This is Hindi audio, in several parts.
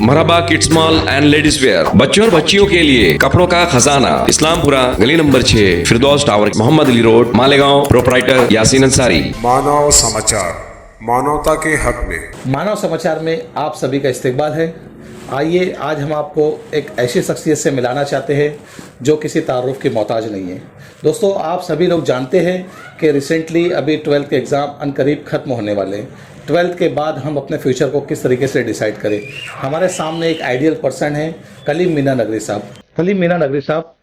Marhaba kids mall and ladies wear, बच्चों और बच्चियों के लिए कपड़ों का खजाना, इस्लामपुरा, गली number 6, Firdaus tower, Mohammad Ali road, Malegaon. Proprietor Yasin Ansari. Manav Samachar, मानवता के हक में। मानव समाचार में आप सभी का इस्तकबाल है। आइए आज हम आपको एक ऐसी शख्सियत से मिलाना चाहते हैं जो किसी तारुफ की मोहताज नहीं है। दोस्तों, आप सभी लोग जानते हैं कि रिसेंटली अभी 12th के एग्ज़ाम अनकरीब ख़त्म होने वाले हैं। 12th के बाद हम अपने फ्यूचर को किस तरीके से डिसाइड करें। हमारे सामने एक आइडियल पर्सन है, कलीम मीना नगरी साहब। कलीम मीना नगरी साहब,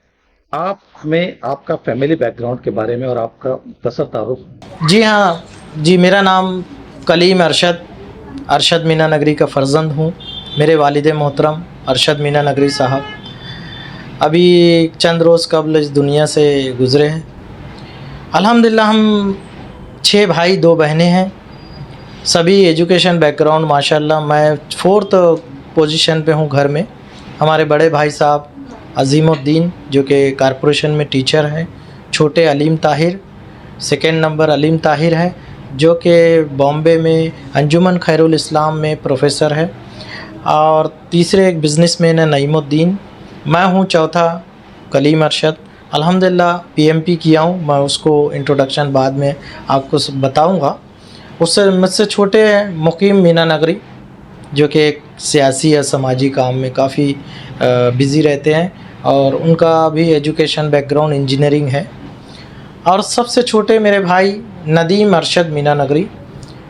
आप में आपका फैमिली बैकग्राउंड के बारे में और आपका मुख्तसर तारुफ। जी हाँ जी, मेरा नाम कलीम अरशद मीना नगरी का फ़र्जंद हूँ। मेरे वालिद मोहतरम अरशद मीना नगरी साहब अभी चंद रोज़ कबल इस दुनिया से गुज़रे हैं। अल्हम्दुलिल्लाह हम 6 भाई 2 बहनें हैं। सभी एजुकेशन बैकग्राउंड माशाल्लाह, मैं 4th पोजीशन पे हूँ घर में। हमारे बड़े भाई साहब अजीमुद्दीन जो कि कारपोरेशन में टीचर हैं, छोटे अलीम ताहिर, 2nd नंबर अलीम ताहिर है जो कि बॉम्बे में अंजुमन खैरुल इस्लाम में प्रोफेसर है, और तीसरे एक बिज़नेसमैन है नईमुद्दीन। मैं हूँ चौथा कलीम अरशद। अल्हम्दुलिल्लाह पीएमपी किया हूँ, मैं उसको इंट्रोडक्शन बाद में आपको बताऊँगा। उससे मुझसे छोटे हैं मुकीम मीना नगरी जो कि एक सियासी या समाजी काम में काफ़ी बिज़ी रहते हैं, और उनका भी एजुकेशन बैकग्राउंड इंजीनियरिंग है। और सबसे छोटे मेरे भाई नदीम अरशद मीना नगरी,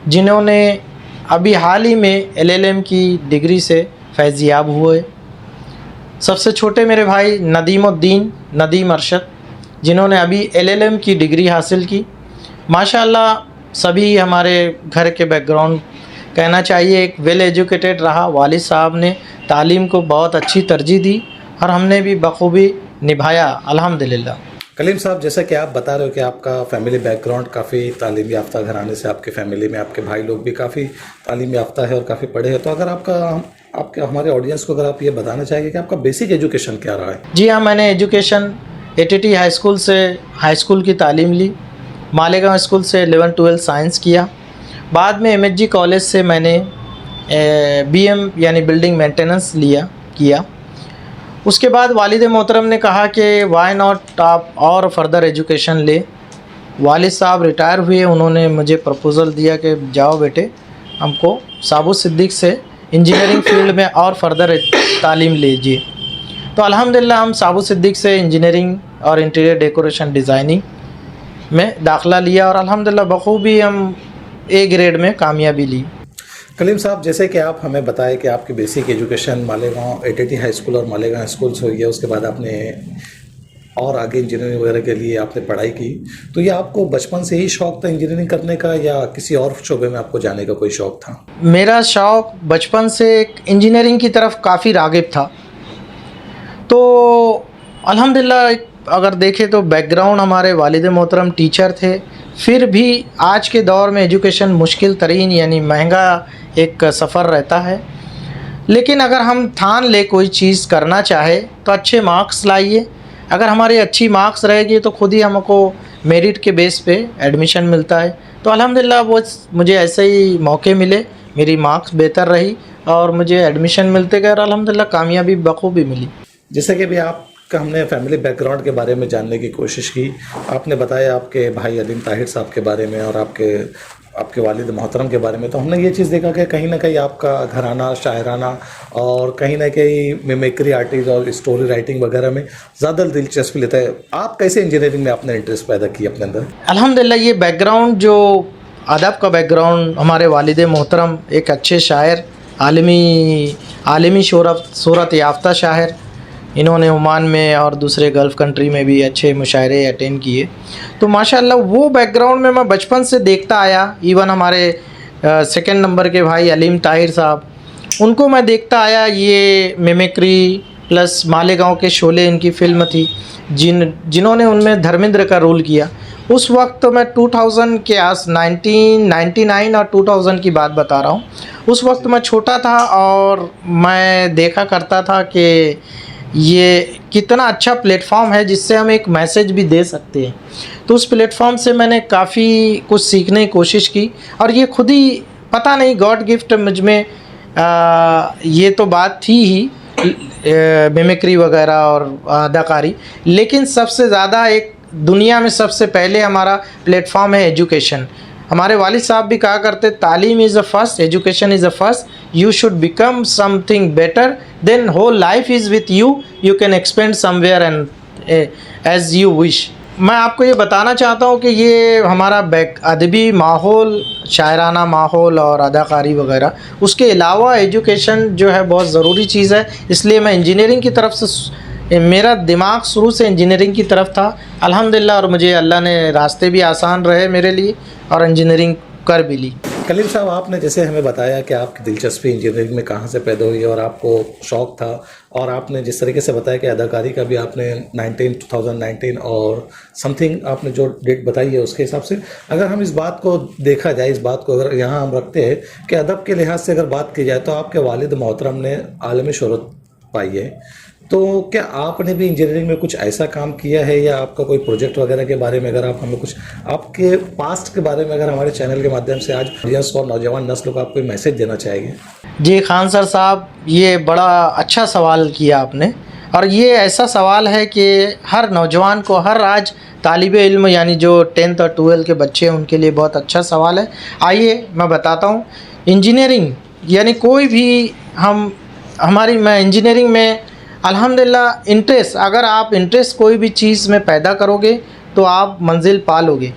जिन्होंने अभी हाल ही में LLM की डिग्री से फैज़याब हुए। सबसे छोटे मेरे भाई नदीम अरशद, जिन्होंने अभी LLM की डिग्री हासिल की। माशाल्लाह सभी हमारे घर के बैकग्राउंड कहना चाहिए एक वेल एजुकेटेड रहा। वालिद साहब ने तालीम को बहुत अच्छी तरजीह दी और हमने भी बखूबी निभाया अल्हम्दुलिल्लाह। कलीम साहब, जैसा कि आप बता रहे हो कि आपका फैमिली बैकग्राउंड काफ़ी तालीम याफ्ता घराने से, आपके फैमिली में आपके भाई लोग भी काफ़ी तालीम याफ्ता है और काफ़ी पढ़े हैं, तो अगर आपके हमारे ऑडियंस को अगर आप ये बताना चाहेंगे कि आपका बेसिक एजुकेशन क्या रहा है। जी हाँ, मैंने एजुकेशन ATT हाई स्कूल से हाई स्कूल की तालीम ली। मालेगांव स्कूल से 11-12 साइंस किया। बाद में MHG कॉलेज से मैंने BM यानी बिल्डिंग मेंटेनेंस किया। उसके बाद वालिद मोहतरम ने कहा कि वाई नॉट आप और फर्दर एजुकेशन ले। वालिद साहब रिटायर हुए, उन्होंने मुझे प्रपोज़ल दिया कि जाओ बेटे, हमको साबु सिद्दीक से इंजीनियरिंग फील्ड में और फर्दर तालीम लीजिए। तो अल्हम्दुलिल्लाह हम साबु सिद्दीक से इंजीनियरिंग और इंटीरियर डेकोरेशन डिज़ाइनिंग में दाखिला लिया और अल्हम्दुलिल्लाह बखूबी हम A ग्रेड में कामयाबी ली। कलीम साहब, जैसे कि आप हमें बताएं कि आपकी basic education Malegaon ATT high school और मालेगांव स्कूल से हुई है, उसके बाद आपने और आगे इंजीनियरिंग वगैरह के लिए आपने पढ़ाई की, तो ये आपको बचपन से ही शौक़ था इंजीनियरिंग करने का या किसी और शोबे में आपको जाने का कोई शौक़ था? मेरा शौक़ बचपन से इंजीनियरिंग की तरफ काफ़ी राग़िब था। तो अल्हम्दुलिल्लाह अगर देखें तो बैकग्राउंड हमारे वालिद मोहतरम टीचर थे, फिर भी आज के दौर में एजुकेशन मुश्किल तरीन यानी महंगा एक सफ़र रहता है। लेकिन अगर हम ठान ले कोई चीज़ करना चाहे तो अच्छे मार्क्स लाइए। अगर हमारी अच्छी मार्क्स रहेगी तो खुद ही हमको मेरिट के बेस पे एडमिशन मिलता है। तो अल्हम्दुलिल्लाह वो मुझे ऐसे ही मौके मिले, मेरी मार्क्स बेहतर रही और मुझे एडमिशन मिलते गए और अल्हम्दुलिल्लाह कामयाबी बखूबी मिली। जैसे कि भी आपका हमने फैमिली बैकग्राउंड के बारे में जानने की कोशिश की, आपने बताया आपके भाई अलीम ताहिर साहब के बारे में और आपके वालिद मोहतरम के बारे में, तो हमने ये चीज़ देखा कि कहीं ना कहीं आपका घराना शायराना और कहीं ना कहीं मिमिक्री आर्टिस्ट और स्टोरी राइटिंग वगैरह में ज़्यादा दिलचस्पी लेता है। आप कैसे इंजीनियरिंग में आपने इंटरेस्ट पैदा किया अपने अंदर? अल्हम्दुलिल्लाह ये बैकग्राउंड जो अदब का बैकग्राउंड, हमारे वालिद मोहतरम एक अच्छे शायर, आलमी शोहरत याफ्ता शायर, इन्होंने ओमान में और दूसरे गल्फ़ कंट्री में भी अच्छे मुशायरे अटेंड किए। तो माशाल्लाह वो बैकग्राउंड में मैं बचपन से देखता आया। इवन हमारे 2nd नंबर के भाई अलीम ताहिर साहब, उनको मैं देखता आया। ये मिमिक्री प्लस मालेगांव के शोले इनकी फ़िल्म थी, जिन्होंने उनमें धर्मेंद्र का रोल किया। उस वक्त तो मैं 2000 के 1999 और 2000 की बात बता रहा हूँ। उस वक्त मैं छोटा था और मैं देखा करता था कि ये कितना अच्छा प्लेटफॉर्म है जिससे हम एक मैसेज भी दे सकते हैं। तो उस प्लेटफॉर्म से मैंने काफ़ी कुछ सीखने की कोशिश की और ये खुद ही पता नहीं गॉड गिफ्ट मुझ में ये तो बात थी ही मिमिक्री वगैरह और अदाकारी, लेकिन सबसे ज़्यादा एक दुनिया में सबसे पहले हमारा प्लेटफॉर्म है एजुकेशन। हमारे वालिद साहब भी कहा करते तालीम is the first, education is the first, you should become something better, then whole life is with you, you can expand somewhere and as you wish. मैं आपको ये बताना चाहता हूँ कि ये हमारा अदबी माहौल, शायराना माहौल और अदाकारी वगैरह, उसके अलावा एजुकेशन जो है बहुत ज़रूरी चीज़ है। इसलिए मैं इंजीनियरिंग की तरफ से, मेरा दिमाग शुरू से इंजीनियरिंग की तरफ था अल्हम्दुलिल्लाह, और मुझे अल्लाह ने रास्ते भी आसान रहे मेरे लिए और इंजीनियरिंग कर भी ली। कलीम साहब, आपने जैसे हमें बताया कि आपकी दिलचस्पी इंजीनियरिंग में कहाँ से पैदा हुई और आपको शौक़ था, और आपने जिस तरीके से बताया कि अदाकारी का भी आपने 2019 और समथिंग आपने जो डेट बताई है उसके हिसाब से अगर हम इस बात को देखा जाए, इस बात को अगर यहाँ हम रखते हैं कि अदब के लिहाज से अगर बात की जाए तो आपके वालिद मोहतरम ने आलमी शोहरत पाई है, तो क्या आपने भी इंजीनियरिंग में कुछ ऐसा काम किया है या आपका कोई प्रोजेक्ट वगैरह के बारे में अगर आप हमें कुछ आपके पास्ट के बारे में अगर हमारे चैनल के माध्यम से आज ऑडियंस और नौजवान नस्ल को आप कोई मैसेज देना चाहेंगे? जी खान सर साहब, ये बड़ा अच्छा सवाल किया आपने, और ये ऐसा सवाल है कि हर नौजवान को, हर आज तालिब इल्म यानी जो 10th और 12th के बच्चे हैं उनके लिए बहुत अच्छा सवाल है। आइए मैं बताता हूँ। इंजीनियरिंग यानी कोई भी मैं इंजीनियरिंग में अल्हम्दुलिल्लाह इंटरेस्ट, अगर आप इंटरेस्ट कोई भी चीज़ में पैदा करोगे तो आप मंजिल पा लोगे।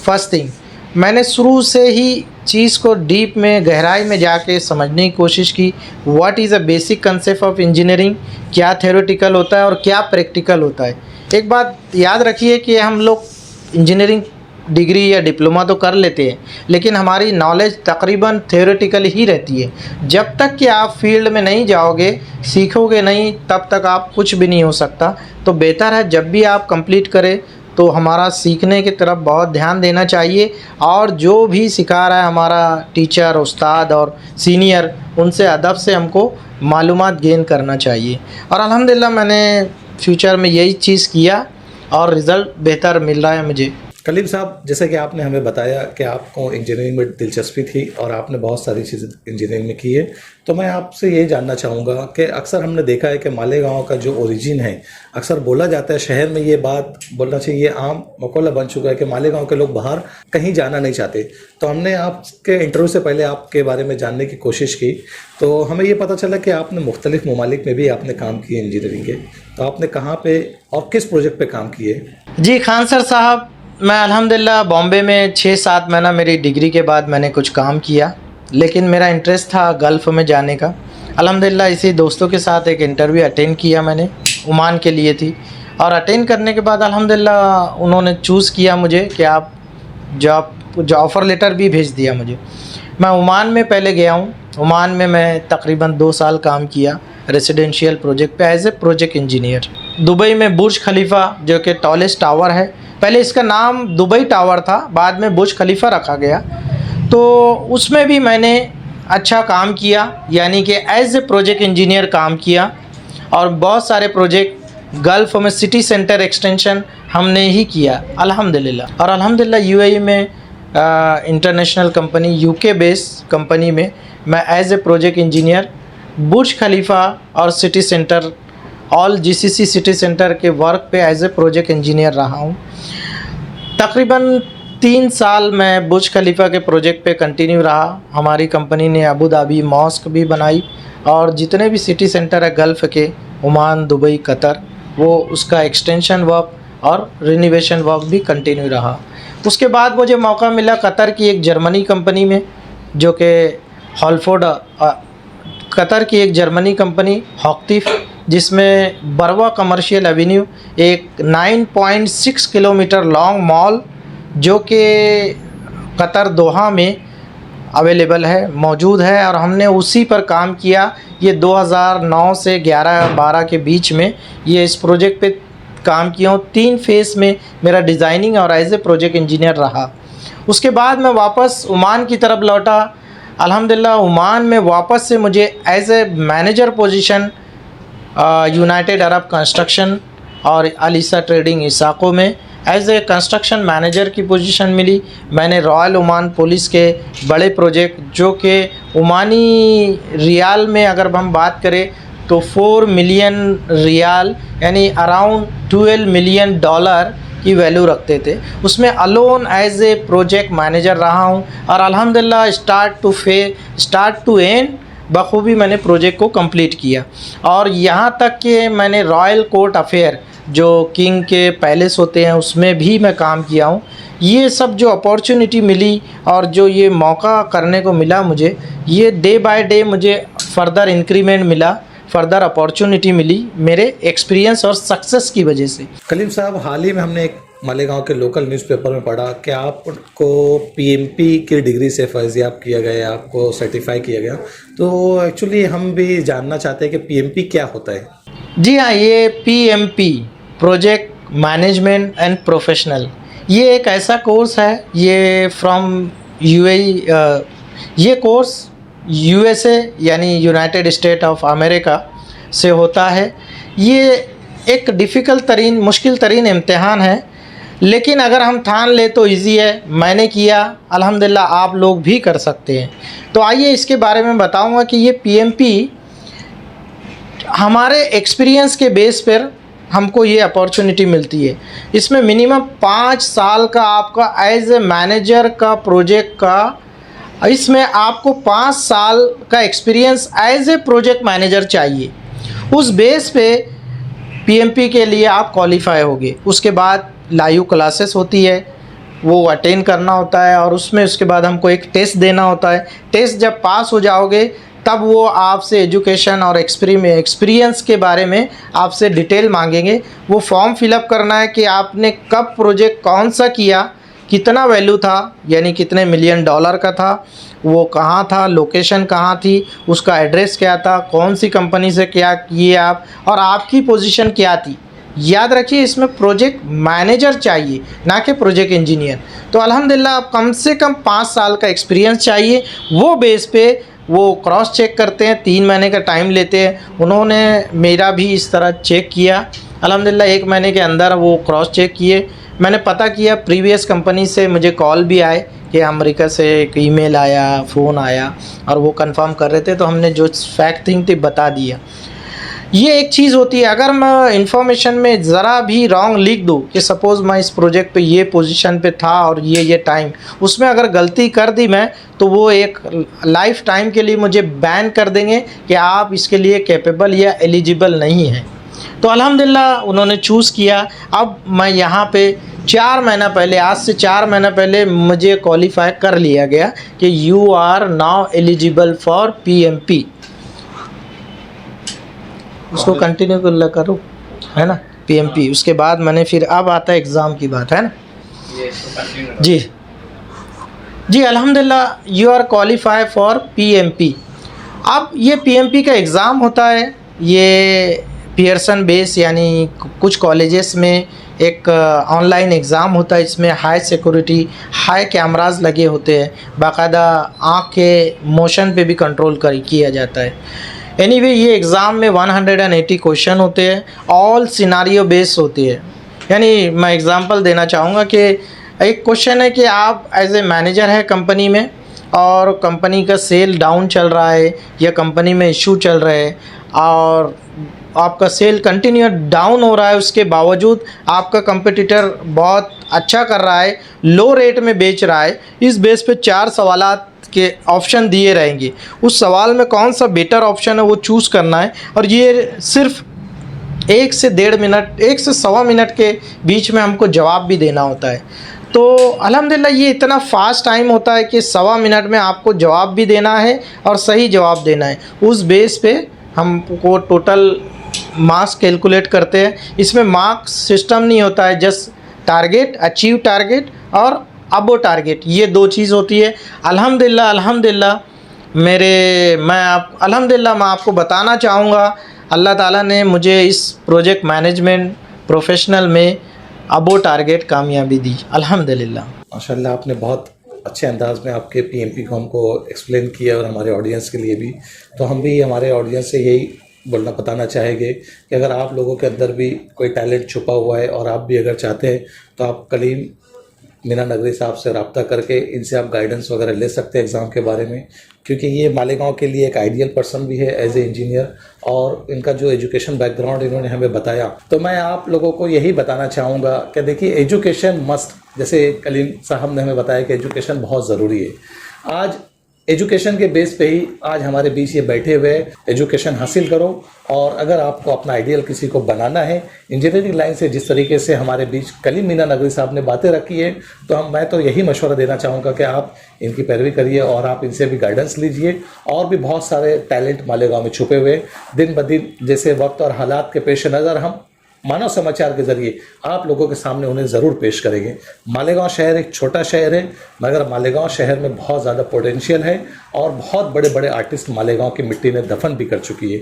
फर्स्ट थिंग, मैंने शुरू से ही चीज़ को डीप में, गहराई में जाके समझने की कोशिश की। What is a basic concept of engineering, क्या थ्योरेटिकल होता है और क्या प्रैक्टिकल होता है। एक बात याद रखिए कि हम लोग इंजीनियरिंग डिग्री या डिप्लोमा तो कर लेते हैं, लेकिन हमारी नॉलेज तकरीबन थ्योरेटिकल ही रहती है। जब तक कि आप फील्ड में नहीं जाओगे, सीखोगे नहीं, तब तक आप कुछ भी नहीं हो सकता। तो बेहतर है जब भी आप कंप्लीट करें तो हमारा सीखने की तरफ बहुत ध्यान देना चाहिए, और जो भी सिखा रहा है हमारा टीचर, उस्ताद और सीनियर, उनसे अदब से हमको मालूमात गेन करना चाहिए। और अल्हम्दुलिल्लाह मैंने फ्यूचर में यही चीज़ किया और रिज़ल्ट बेहतर मिल रहा है मुझे। कलीम साहब, जैसे कि आपने हमें बताया कि आपको इंजीनियरिंग में दिलचस्पी थी और आपने बहुत सारी चीज़ें इंजीनियरिंग में की है, तो मैं आपसे ये जानना चाहूँगा कि अक्सर हमने देखा है कि मालेगांव का जो ओरिजिन है, अक्सर बोला जाता है, शहर में ये बात बोलना चाहिए, आम मकौला बन चुका है कि मालेगांव के लोग बाहर कहीं जाना नहीं चाहते। तो हमने आपके इंटरव्यू से पहले आपके बारे में जानने की कोशिश की, तो हमें ये पता चला कि आपने मुख्तलिफ ममालिक में भी आपने काम किए इंजीनियरिंग के। तो आपने कहाँ पे और किस प्रोजेक्ट पर काम किए? जी खान सर साहब, मैं अल्हम्दुलिल्लाह बॉम्बे में 6-7 महीना मेरी डिग्री के बाद मैंने कुछ काम किया, लेकिन मेरा इंटरेस्ट था गल्फ़ में जाने का। अल्हम्दुलिल्लाह इसी दोस्तों के साथ एक इंटरव्यू अटेंड किया मैंने, ओमान के लिए थी, और अटेंड करने के बाद अल्हम्दुलिल्लाह उन्होंने चूज़ किया मुझे कि आप जो ऑफ़र लेटर भी भेज दिया मुझे। मैं ओमान में पहले गया हूँ। ओमान में मैं तकरीबन 2 साल काम किया रेसिडेंशियल प्रोजेक्ट पे as a project engineer. Dubai में बुर्ज खलीफा जो कि टॉलेस्ट टावर है, पहले इसका नाम दुबई टावर था, बाद में बुर्ज खलीफा रखा गया, तो उसमें भी मैंने अच्छा काम किया, यानी कि एज ए प्रोजेक्ट इंजीनियर काम किया। और बहुत सारे प्रोजेक्ट गल्फ़ में सिटी सेंटर एक्सटेंशन हमने ही किया अल्हम्दुलिल्लाह। और अल्हम्दुलिल्लाह यूएई में international company, UK based company में मैं एज ए प्रोजेक्ट इंजीनियर बुर्ज खलीफा और city centre, all GCC city centre के वर्क पे एज ए प्रोजेक्ट इंजीनियर रहा हूँ। तकरीबन 3 साल मैं बुर्ज खलीफा के प्रोजेक्ट पे कंटिन्यू रहा। हमारी कंपनी ने अबू धाबी मॉस्क भी बनाई, और जितने भी सिटी सेंटर है गल्फ़ के, ओमान, दुबई, कतर, वो उसका एक्सटेंशन वर्क और रिनोवेशन वर्क भी कंटिन्यू रहा। उसके बाद मुझे मौका मिला कतर की एक जर्मनी कंपनी में, जो कि हॉलफोर्ड, कतर की एक जर्मनी कंपनी हॉक्तिफ, जिसमें बरवा कमर्शियल एवेन्यू, एक 9.6 किलोमीटर लॉन्ग मॉल जो कि कतर दोहा में अवेलेबल है, मौजूद है, और हमने उसी पर काम किया। ये 2009 से 11-12 के बीच में ये इस प्रोजेक्ट पे काम किया हूँ। 3 फेज़ में मेरा डिज़ाइनिंग और एज ए प्रोजेक्ट इंजीनियर रहा। उसके बाद मैं वापस ओमान की तरफ लौटा। अल्हम्दुलिल्लाह ओमान में वापस से मुझे as a manager position United Arab Construction और अलीसा ट्रेडिंग इसाको में एज ए कंस्ट्रक्शन मैनेजर की पोजीशन मिली। मैंने रॉयल ओमान पुलिस के बड़े प्रोजेक्ट जो कि ओमानी रियाल में अगर हम बात करें तो 4 मिलियन रियाल यानी अराउंड 12 मिलियन डॉलर की वैल्यू रखते थे, उसमें alone as a project manager रहा हूँ और अल्हम्दुलिल्लाह स्टार्ट टू एंड बखूबी मैंने प्रोजेक्ट को कंप्लीट किया। और यहाँ तक कि मैंने रॉयल कोर्ट अफेयर जो किंग के पैलेस होते हैं उसमें भी मैं काम किया हूँ। ये सब जो अपॉर्चुनिटी मिली और जो ये मौका करने को मिला मुझे, ये डे बाय डे मुझे फर्दर इंक्रीमेंट मिला, फर्दर अपॉर्चुनिटी मिली मेरे एक्सपीरियंस और सक्सेस की वजह से। कलीम साहब, हाल ही में हमने एक मालेगांव के लोकल न्यूज़पेपर में पढ़ा कि आपको पीएमपी की डिग्री से फैज़याब किया गया, आपको सर्टिफाई किया गया। तो एक्चुअली हम भी जानना चाहते हैं कि पीएमपी क्या होता है। जी हाँ, ये PMP project management and professional ये एक ऐसा कोर्स है, ये फ्रॉम यूएई, ये कोर्स यूएसए यानी यूनाइटेड स्टेट ऑफ अमेरिका से होता है। ये एक मुश्किल तरीन इम्तिहान है, लेकिन अगर हम ठान ले तो इजी है। मैंने किया, अल्हम्दुलिल्लाह आप लोग भी कर सकते हैं। तो आइए इसके बारे में बताऊंगा कि ये पीएमपी हमारे एक्सपीरियंस के बेस पर हमको ये अपॉर्चुनिटी मिलती है। इसमें मिनिमम 5 साल का आपका एज ए मैनेजर का प्रोजेक्ट का, इसमें आपको 5 साल का experience as a project manager चाहिए। उस बेस पे पीएमपी के लिए आप क्वालिफाई होगे। उसके बाद लाइव क्लासेस होती है, वो अटेंड करना होता है और उसके बाद हमको एक टेस्ट देना होता है। टेस्ट जब पास हो जाओगे तब वो आपसे एजुकेशन और एक्सपीरियंस के बारे में आपसे डिटेल मांगेंगे। वो फॉर्म फिलअप करना है कि आपने कब प्रोजेक्ट कौन सा किया, कितना वैल्यू था यानी कितने मिलियन डॉलर का था, वो कहाँ था, लोकेशन कहाँ थी, उसका एड्रेस क्या था, कौन सी कंपनी से क्या किए आप और आपकी पोजीशन क्या थी। याद रखिए इसमें प्रोजेक्ट मैनेजर चाहिए ना कि प्रोजेक्ट इंजीनियर। तो अल्हम्दुलिल्लाह आप कम से कम 5 साल का एक्सपीरियंस चाहिए। वो बेस पे वो क्रॉस चेक करते हैं, 3 महीने का टाइम लेते हैं। उन्होंने मेरा भी इस तरह चेक किया, अल्हम्दुलिल्लाह 1 महीने के अंदर वो क्रॉस चेक किए। मैंने पता किया, प्रीवियस कंपनी से मुझे कॉल भी आए कि अमेरिका से एक ईमेल आया, फ़ोन आया और वो कंफर्म कर रहे थे, तो हमने जो फैक्ट थिंग थी बता दिया। ये एक चीज़ होती है, अगर मैं इंफॉर्मेशन में ज़रा भी रॉन्ग लिख दूँ कि सपोज़ मैं इस प्रोजेक्ट पे ये पोजीशन पे था और ये टाइम, उसमें अगर गलती कर दी मैं, तो वो एक लाइफ टाइम के लिए मुझे बैन कर देंगे कि आप इसके लिए कैपेबल या एलिजिबल नहीं हैं। तो अल्हम्दुलिल्लाह उन्होंने चूज़ किया। अब मैं यहाँ पे 4 महीना पहले, आज से 4 महीना पहले मुझे क्वालिफाई कर लिया गया कि you are now eligible for PMP. उसको कंटिन्यू करो, है ना, पीएमपी। उसके बाद मैंने फिर अब आता है एग्ज़ाम की बात, है ना जी अल्हम्दुलिल्लाह you are qualify for PMP. अब ये पीएमपी का एग्ज़ाम होता है, ये पियर्सन बेस यानी कुछ कॉलेजेस में एक ऑनलाइन एग्ज़ाम होता है। इसमें हाई सिक्योरिटी, हाई कैमरास लगे होते हैं, बाकायदा आँख के मोशन पे भी कंट्रोल किया जाता है। एनीवे ये एग्ज़ाम में 180 क्वेश्चन होते हैं, ऑल सिनारियो बेस होती है। यानी मैं एग्ज़ाम्पल देना चाहूँगा कि एक क्वेश्चन है कि आप एज ए मैनेजर है कंपनी में और कंपनी का सेल डाउन चल रहा है या कंपनी में इशू चल रहे हैं और आपका सेल कंटिन्यू डाउन हो रहा है, उसके बावजूद आपका कंपटीटर बहुत अच्छा कर रहा है, लो रेट में बेच रहा है। इस बेस पे 4 सवालात के ऑप्शन दिए रहेंगे, उस सवाल में कौन सा बेटर ऑप्शन है वो चूज़ करना है और ये सिर्फ 1 से 1.5 मिनट, 1 से सवा मिनट के बीच में हमको जवाब भी देना होता है। तो अल्हम्दुलिल्लाह ये इतना फास्ट टाइम होता है कि सवा मिनट में आपको जवाब भी देना है और सही जवाब देना है। उस बेस पे हमको टोटल मार्क्स कैलकुलेट करते हैं। इसमें मार्क्स सिस्टम नहीं होता है, जस्ट टारगेट, अचीव टारगेट और अबो टारगेट, ये 2 चीज़ होती है। अल्हम्दुलिल्लाह मैं आपको बताना चाहूँगा, अल्लाह ताला ने मुझे इस प्रोजेक्ट मैनेजमेंट प्रोफेशनल में अबो टारगेट कामयाबी दी, अल्हम्दुलिल्लाह। माशाल्लाह आपने बहुत अच्छे अंदाज में आपके पीएमपी को हमको एक्सप्लेन किया और हमारे ऑडियंस के लिए भी। तो हम भी हमारे ऑडियंस से यही बोलना बताना चाहेंगे कि अगर आप लोगों के अंदर भी कोई टैलेंट छुपा हुआ है और आप भी अगर चाहते हैं तो आप कलीम मीना नगरी साहब से रब्ता करके इनसे आप गाइडेंस वगैरह ले सकते हैं एग्ज़ाम के बारे में, क्योंकि ये मालेगांव के लिए एक आइडियल पर्सन भी है एज ए इंजीनियर, और इनका जो एजुकेशन बैकग्राउंड इन्होंने हमें बताया, तो मैं आप लोगों को यही बताना चाहूँगा कि देखिए एजुकेशन मस्ट, जैसे कलीम साहब ने हमें बताया कि एजुकेशन बहुत ज़रूरी है। आज एजुकेशन के बेस पे ही आज हमारे बीच ये बैठे हुए, एजुकेशन हासिल करो, और अगर आपको अपना आइडियल किसी को बनाना है इंजीनियरिंग लाइन से, जिस तरीके से हमारे बीच कलीम मीना नगरी साहब ने बातें रखी है, तो मैं तो यही मशवरा देना चाहूँगा कि आप इनकी पैरवी करिए और आप इनसे भी गाइडेंस लीजिए। और भी बहुत सारे टैलेंट मालेगांव में छुपे हुए, दिन ब दिन जैसे वक्त और हालात के पेश नज़र हम मानव समाचार के ज़रिए आप लोगों के सामने उन्हें ज़रूर पेश करेंगे। मालेगांव शहर एक छोटा शहर है, मगर मालेगांव शहर में बहुत ज़्यादा पोटेंशियल है और बहुत बड़े बड़े आर्टिस्ट मालेगांव की मिट्टी में दफन भी कर चुकी है।